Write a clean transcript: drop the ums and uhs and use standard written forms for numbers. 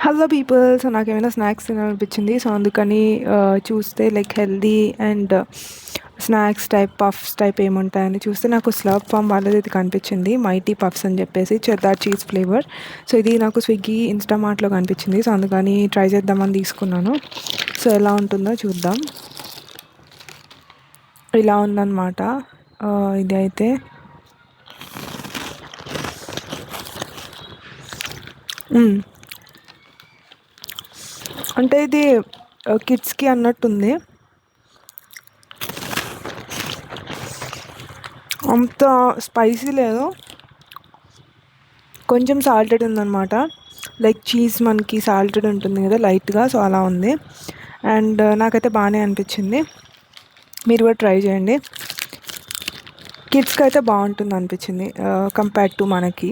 Hello people. So నాకేమైనా snacks తినాలనిపించింది. So అందుకని చూస్తే like healthy and snacks type puffs type ఏముంటాయని చూస్తే నాకు స్లర్ప్ ఫామ్ వాళ్ళది ఇది కనిపించింది, మైటీ పఫ్స్ అని చెప్పేసి చెదార్ చీజ్ ఫ్లేవర్. సో ఇది నాకు స్విగ్గీ ఇన్స్టామార్ట్లో కనిపించింది. సో అందుకని ట్రై చేద్దామని తీసుకున్నాను. సో ఎలా ఉంటుందో చూద్దాం. ఇలా ఉందన్నమాట ఇది అయితే. అంటే ఇది కిడ్స్కి అన్నట్టుంది. అంత స్పైసీ లేదు, కొంచెం సాల్టెడ్ ఉందన్నమాట. లైక్ చీజ్ మనకి సాల్టెడ్ ఉంటుంది కదా లైట్గా, సో అలా ఉంది. అండ్ నాకైతే బాగానే అనిపించింది. మీరు కూడా ట్రై చేయండి. కిడ్స్కి అయితే బాగుంటుంది అనిపించింది కంపేర్డ్ టు మనకి.